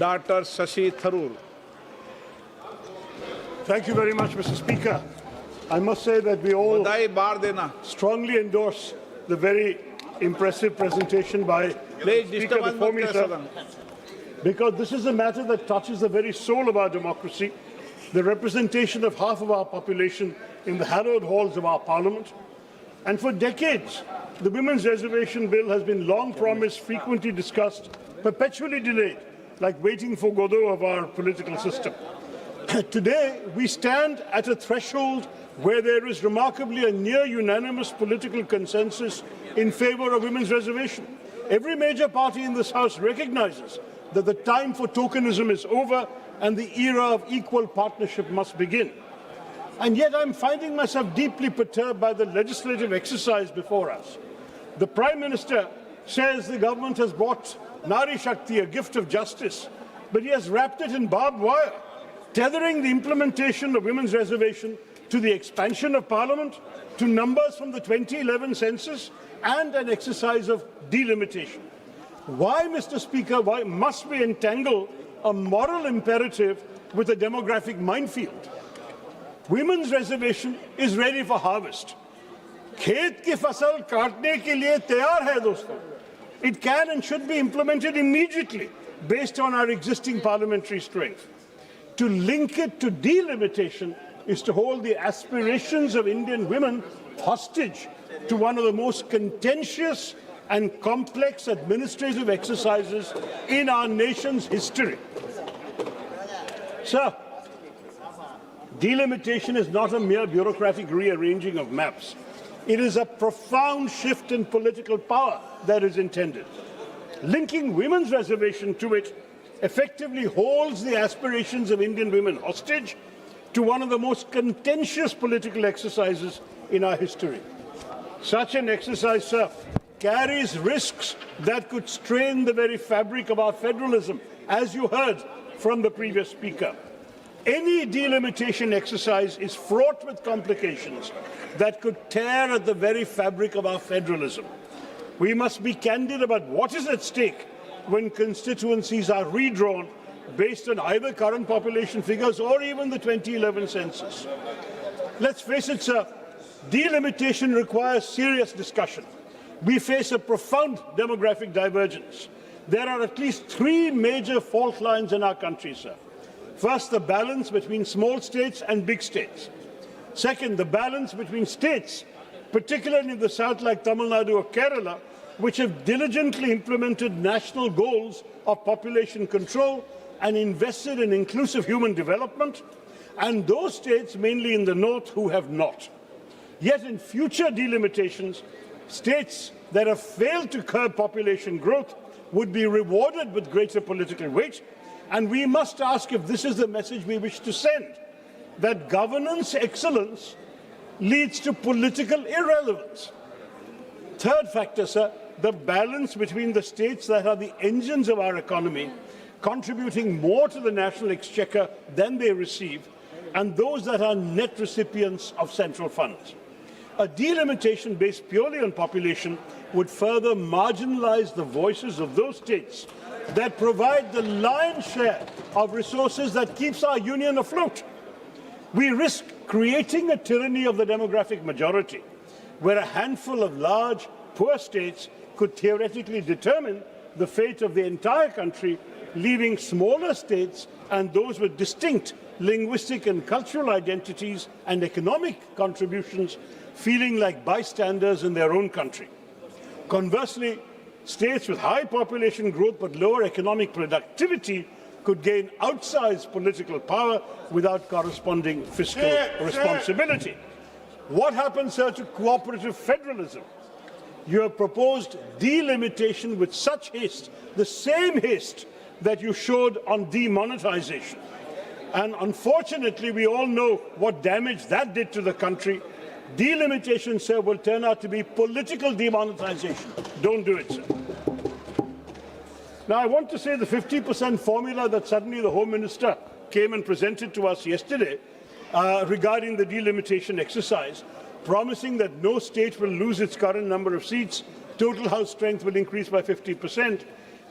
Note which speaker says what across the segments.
Speaker 1: Dr. Shashi Tharoor.
Speaker 2: Thank you very much, Mr. Speaker. I must say that we all strongly endorse the very impressive presentation by the Speaker before me, sir, because this is a matter that touches the very soul of our democracy, the representation of half of our population in the hallowed halls of our Parliament. And for decades, the Women's Reservation Bill has been long promised, frequently discussed, perpetually delayed, like waiting for Godot of our political system. Today, we stand at a threshold where there is remarkably a near unanimous political consensus in favour of women's reservation. Every major party in this House recognises that the time for tokenism is over and the era of equal partnership must begin. And yet I'm finding myself deeply perturbed by the legislative exercise before us. The Prime Minister says the government has brought Nari Shakti, a gift of justice, but he has wrapped it in barbed wire, tethering the implementation of women's reservation to the expansion of Parliament, to numbers from the 2011 census, and an exercise of delimitation. Why, Mr. Speaker, why must we entangle a moral imperative with a demographic minefield? Women's reservation is ready for harvest. खेत की फसल काटने के लिए तैयार है दोस्तों. It can and should be implemented immediately based on our existing parliamentary strength. To link it to delimitation is to hold the aspirations of Indian women hostage to one of the most contentious and complex administrative exercises in our nation's history. Sir, delimitation is not a mere bureaucratic rearranging of maps. It is a profound shift in political power that is intended. Linking women's reservation to it effectively holds the aspirations of Indian women hostage to one of the most contentious political exercises in our history. Such an exercise, sir, carries risks that could strain the very fabric of our federalism, as you heard from the previous speaker. Any delimitation exercise is fraught with complications that could tear at the very fabric of our federalism. We must be candid about what is at stake when constituencies are redrawn based on either current population figures or even the 2011 census. Let's face it, sir, delimitation requires serious discussion. We face a profound demographic divergence. There are at least three major fault lines in our country, sir. First, the balance between small states and big states. Second, the balance between states, particularly in the south like Tamil Nadu or Kerala, which have diligently implemented national goals of population control and invested in inclusive human development, and those states, mainly in the north, who have not. Yet in future delimitations, states that have failed to curb population growth would be rewarded with greater political weight, and we must ask if this is the message we wish to send, that governance excellence leads to political irrelevance. Third factor, sir, the balance between the states that are the engines of our economy, contributing more to the national exchequer than they receive, and those that are net recipients of central funds. A delimitation based purely on population would further marginalize the voices of those states that provide the lion's share of resources that keeps our union afloat. We risk creating a tyranny of the demographic majority, where a handful of large, poor states could theoretically determine the fate of the entire country, leaving smaller states and those with distinct linguistic and cultural identities and economic contributions feeling like bystanders in their own country. Conversely, states with high population growth but lower economic productivity could gain outsized political power without corresponding fiscal responsibility. What happens, sir, to cooperative federalism? You have proposed delimitation with such haste, the same haste that you showed on demonetization. And unfortunately, we all know what damage that did to the country. Delimitation, sir, will turn out to be political demonetization. Don't do it, sir. Now, I want to say the 50% formula that suddenly the Home Minister came and presented to us yesterday regarding the delimitation exercise, promising that no state will lose its current number of seats, total House strength will increase by 50%,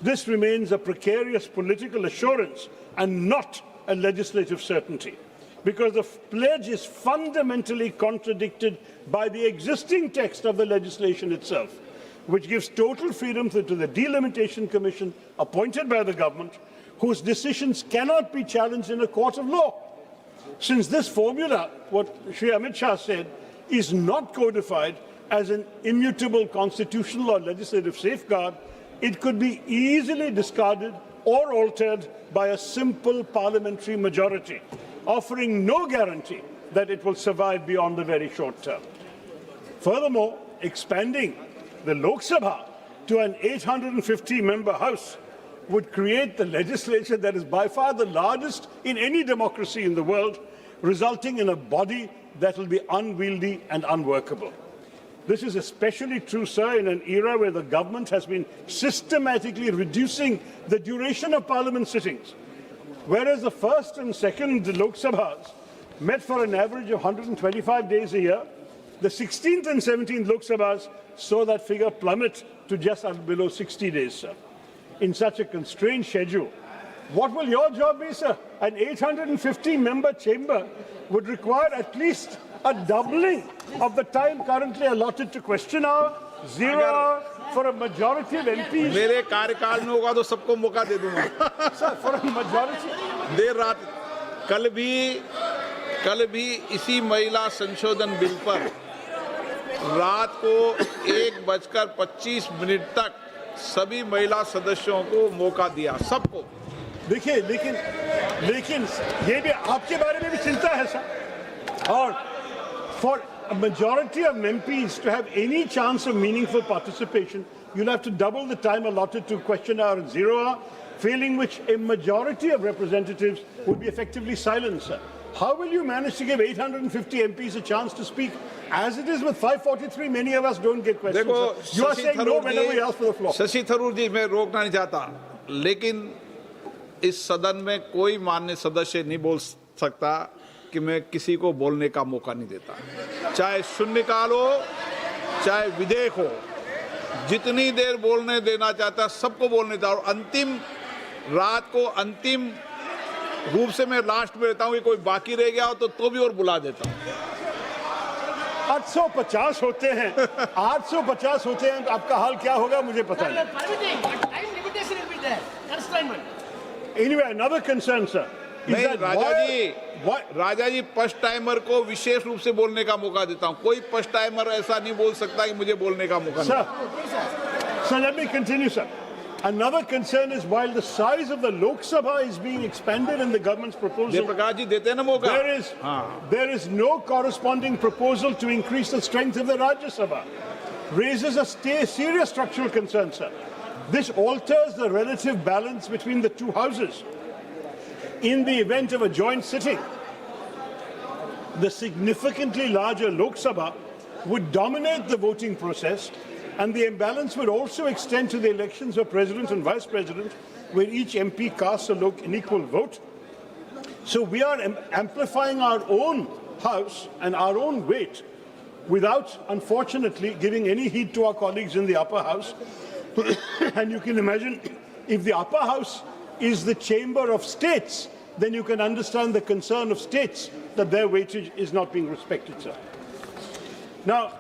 Speaker 2: This remains a precarious political assurance and not a legislative certainty, because the pledge is fundamentally contradicted by the existing text of the legislation itself, which gives total freedom to the Delimitation Commission appointed by the government, whose decisions cannot be challenged in a court of law. Since this formula, what Shri Amit Shah said, is not codified as an immutable constitutional or legislative safeguard, it could be easily discarded or altered by a simple parliamentary majority, offering no guarantee that it will survive beyond the very short term. Furthermore, expanding the Lok Sabha to an 850-member House would create the legislature that is by far the largest in any democracy in the world, resulting in a body that will be unwieldy and unworkable. This is especially true, sir, in an era where the government has been systematically reducing the duration of parliament sittings. Whereas the first and second Lok Sabhas met for an average of 125 days a year, the 16th and 17th Lok Sabhas saw that figure plummet to just below 60 days, sir. In such a constrained schedule, what will your job be, sir? An 850-member chamber would require at least a doubling of the time currently allotted to question hour, 0 hour, for a majority of MPs.
Speaker 1: मेरे कार्यकाल में होगा तो सबको मौका दे दूंगा।
Speaker 2: Sir, for a majority.
Speaker 1: देर रात कल भी इसी महिला संशोधन बिल पर रात को 1:25 तक सभी महिला सदस्यों को मौका दिया, सबको।
Speaker 2: देखिए, लेकिन ये भी आपके बारे में भी चिंता है, सर। और for a majority of MPs to have any chance of meaningful participation, you'll have to double the time allotted to question hour and 0 hour, failing which a majority of representatives would be effectively silenced, sir. How will you manage to give 850 MPs a chance to speak? As it is with 543, many of us don't get questions. You are saying no whenever we ask for the floor.
Speaker 1: Shashi Tharoor जी, मैं रोकना नहीं चाहता, लेकिन इस सदन में कोई माननीय सदस्य नहीं बोल सकता कि मैं किसी को बोलने का मौका नहीं देता, चाहे शून्यकाल हो चाहे विधेयक हो, जितनी देर बोलने देना चाहता सबको बोलने देता। और अंतिम रात को अंतिम रूप से मैं लास्ट में रहता हूँ कि कोई बाकी रह गया हो तो भी और बुला देता हूँ।
Speaker 2: 850 होते हैं, 850 होते हैं, तो आपका हाल क्या होगा मुझे पता नहीं। Anyway, another concern, sir.
Speaker 1: राजा जी फर्स्ट टाइमर को विशेष रूप से बोलने का मौका देता हूं, कोई फर्स्ट टाइमर ऐसा नहीं बोल सकता कि मुझे बोलने का मौका नहीं।
Speaker 2: Sir, let me continue, sir. Another concern is while the size of the Lok Sabha is being expanded in the government's proposal, there is no corresponding proposal to increase the strength of the Rajya Sabha. Raises a serious structural concern, sir. This alters the relative balance between the two houses. In the event of a joint sitting, the significantly larger Lok Sabha would dominate the voting process, and the imbalance would also extend to the elections of President and Vice President, where each MP casts an equal vote. So we are amplifying our own House and our own weight without, unfortunately, giving any heed to our colleagues in the upper house. And you can imagine, if the upper house is the chamber of states, then you can understand the concern of states that their weightage is not being respected, sir. Now,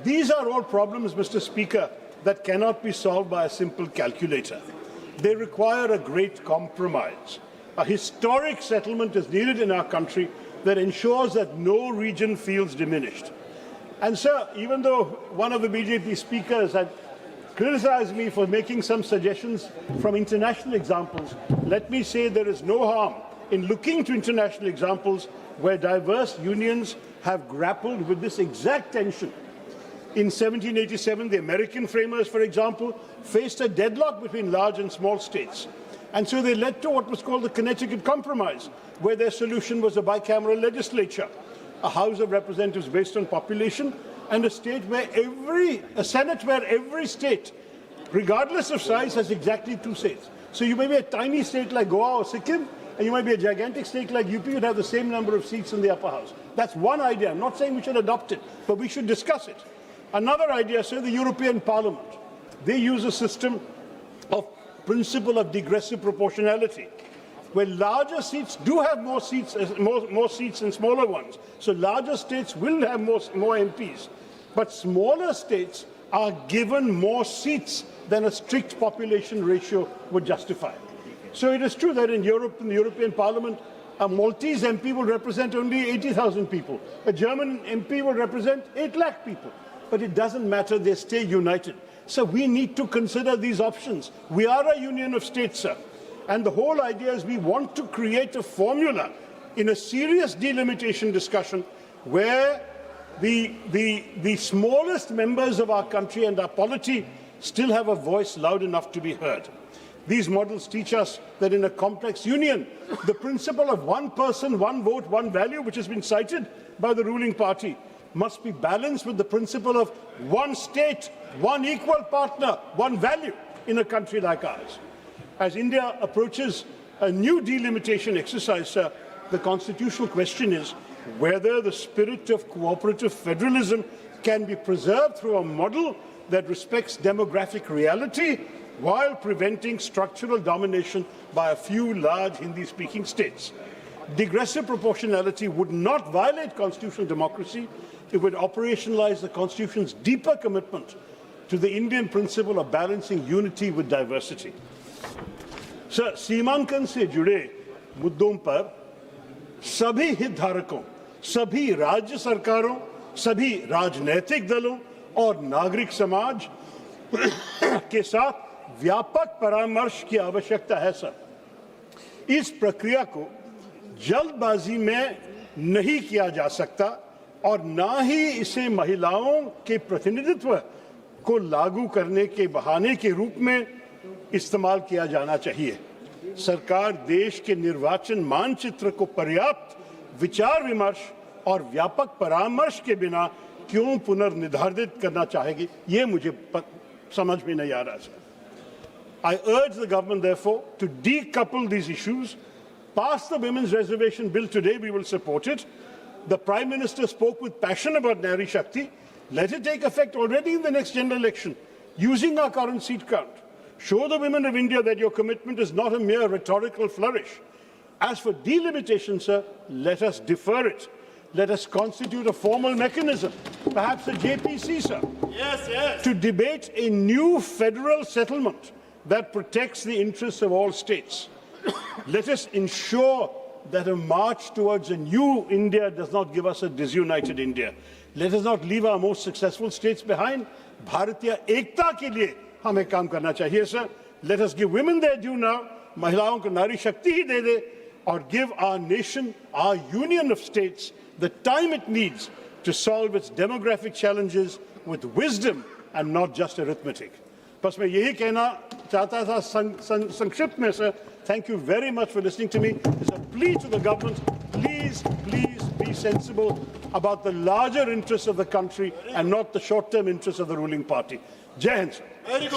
Speaker 2: these are all problems, Mr. Speaker, that cannot be solved by a simple calculator. They require a great compromise. A historic settlement is needed in our country that ensures that no region feels diminished. And, sir, even though one of the BJP speakers had criticized me for making some suggestions from international examples, let me say there is no harm in looking to international examples where diverse unions have grappled with this exact tension. In 1787, the American framers, for example, faced a deadlock between large and small states. And so they led to what was called the Connecticut Compromise, where their solution was a bicameral legislature, a House of Representatives based on population, and a Senate where every state, regardless of size, has exactly 2 seats. So you may be a tiny state like Goa or Sikkim, and you might be a gigantic state like UP, you'd have the same number of seats in the upper house. That's one idea. I'm not saying we should adopt it, but we should discuss it. Another idea, sir, the European Parliament. They use a system of principle of digressive proportionality, where larger seats do have more seats than smaller ones. So larger states will have more MPs, but smaller states are given more seats than a strict population ratio would justify. So it is true that in Europe, in the European Parliament, a Maltese MP will represent only 80,000 people. A German MP will represent 8 lakh people. But it doesn't matter, they stay united. So we need to consider these options. We are a union of states, sir. And the whole idea is we want to create a formula in a serious delimitation discussion where the smallest members of our country and our polity still have a voice loud enough to be heard. These models teach us that in a complex union, the principle of one person, one vote, one value, which has been cited by the ruling party, must be balanced with the principle of one state, one equal partner, one value in a country like ours. As India approaches a new delimitation exercise, the constitutional question is whether the spirit of cooperative federalism can be preserved through a model that respects demographic reality while preventing structural domination by a few large Hindi-speaking states. Digressive proportionality would not violate constitutional democracy. It would operationalize the Constitution's deeper commitment to the Indian principle of balancing unity with diversity. Sir, सीमांकन से जुड़े मुद्दों पर सभी हितधारकों, सभी राज्य सरकारों, सभी राजनीतिक दलों और नागरिक समाज के साथ व्यापक परामर्श की आवश्यकता है सर। इस प्रक्रिया को जल्दबाजी में नहीं किया जा सकता और ना ही इसे महिलाओं के प्रतिनिधित्व को लागू करने के बहाने के रूप में इस्तेमाल किया जाना चाहिए। सरकार देश के निर्वाचन मानचित्र को पर्याप्त विचार विमर्श और व्यापक परामर्श के बिना क्यों पुनर्निर्धारित करना चाहेगी, ये मुझे समझ में नहीं आ रहा sir. I urge the government, therefore, to decouple these issues. Pass the Women's Reservation Bill today, we will support it. The Prime Minister spoke with passion about Nari Shakti. Let it take effect already in the next general election, using our current seat count. Show the women of India that your commitment is not a mere rhetorical flourish. As for delimitation, sir, let us defer it. Let us constitute a formal mechanism, perhaps a JPC, sir, to debate a new federal settlement that protects the interests of all states. Let us ensure that a march towards a new India does not give us a disunited India. Let us not leave our most successful states behind. Bharatiya Ekta ke liye hame kaam karna chahiye, sir. Let us give women their due now. Mahilaon ko Nari Shakti hi de de. Or give our nation, our union of states, the time it needs to solve its demographic challenges with wisdom and not just arithmetic. बस मैं यही कहना चाहता था संक्षिप्त में sir. Thank you very much for listening to me. It's a plea to the government. Please be sensible about the larger interests of the country and not the short-term interests of the ruling party. Jai Hind, sir.